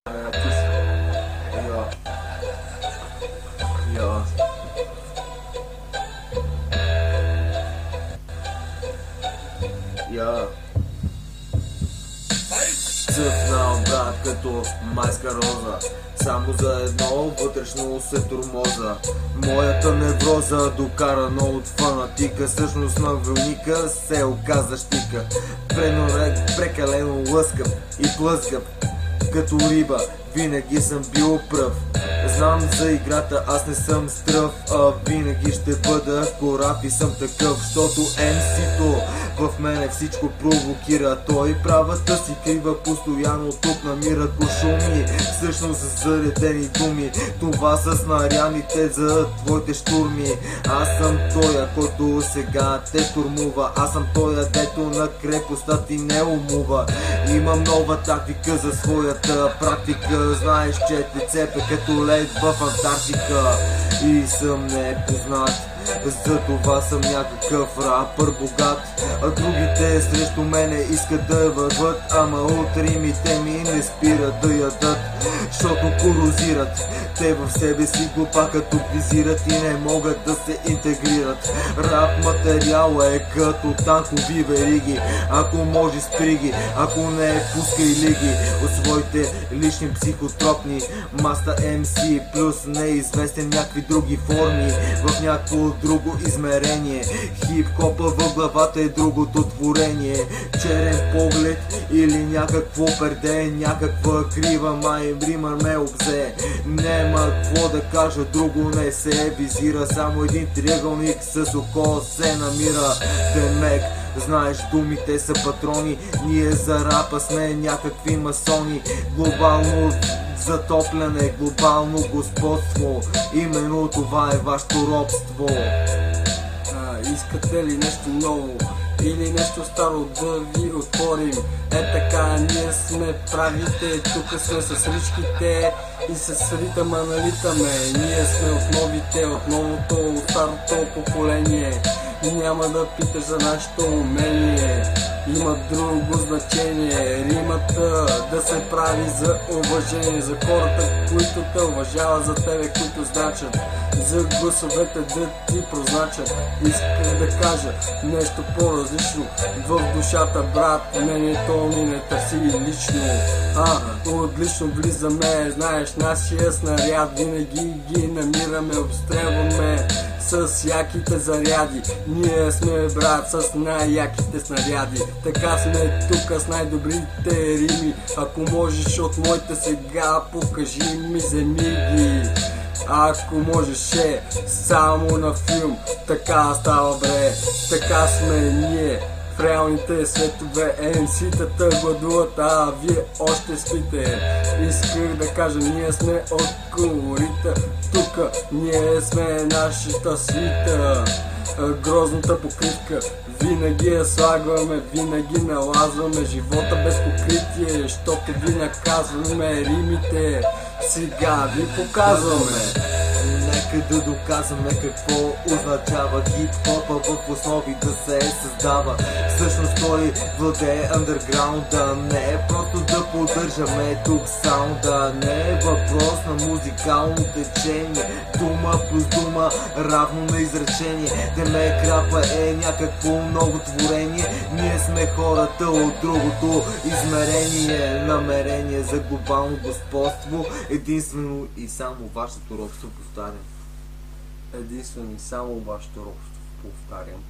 Ja. Ja. Ja. Цъфнал брат като майска роза, само за едно вътрешно се тормоза. Моята невроза, докарана от фанатика, всъщност на вълника се оказа щика. Прекалено лъскав и плъзгав, като риба, винаги съм бил пръв. Знам за играта, аз не съм стръв, а винаги ще бъда кораб и съм такъв, защото MC-то в мене всичко провокира. Той правата си крива, постоянно тук намира кошуми, всъщност заредени думи. Това са снарядите за твоите штурми. Аз съм тоя, който сега те штурмува. Аз съм тоя, дето на крепостта ти не умува. Имам нова тактика за своята практика. Знаеш, че те цепе като лед в Антарктика и съм непознат. За това съм някакъв рапър богат, а другите срещу мене искат да върват, ама от римите ми не спират да ядат, защото корозират. Те в себе си глупа като визират и не могат да се интегрират. Рап материал е като танкови вериги, ако може спри ги, ако не пускай лиги от своите лични психотропни. Маста MC плюс неизвестен някакви други форми в някакво друго измерение. Хип-хопа в главата е другото творение. Черен поглед или някакво перде, някаква крива май римър ме обзе. Нема какво да кажа, друго не се визира, само един триъгълник с око се намира. Демек, знаеш, думите са патрони, ние за рапа сме някакви масони. Глобално затопляне, глобално господство, именно това е вашето робство. Искате ли нещо ново или нещо старо да ви отворим? Е така, ние сме правите, тук сме с ричките и с ритъма налитаме. Ние сме от новите, от новото, от старото поколение. Няма да питаш за нашето умение, има друго значение. Римата да се прави за уважение, за хората, които те уважават, за тебе, които значат, за гласовете да ти прозначат. Исках да кажа нещо по-различно в душата, брат, мнението ни не търси лично. Отлично влизаме, знаеш, нашия снаряд винаги ги намираме, обстрелваме с яките заряди. Ние сме, брат, с най-яките снаряди. Така сме тук с най-добрите рими. Ако можеш от моите сега, покажи ми, вземи ги. Ако можеше само на филм, така става, бре. Така сме ние в реалните светове. MC-тата гладуват, а вие още спите. Исках да кажа, ние сме от колорита. Тука ние сме нашата свита. Грозната покривка винаги я слагваме, винаги налазваме живота без покритие, щото ви наказваме. Римите сега ви показваме. Нека да доказваме какво означава хип-хопа в основи да се създава. Всъщност той владее андерграунда, не е просто да поддържаме тук саунда. Не е въпрос на музикално течение, дума плюс дума равно на изречение. Демек рапа е някакво ново творение, ние сме хората от другото измерение. Намерение за глобално господство, единствено и само вашето робство, повтарям. Единствено и само вашето робство, повтарям.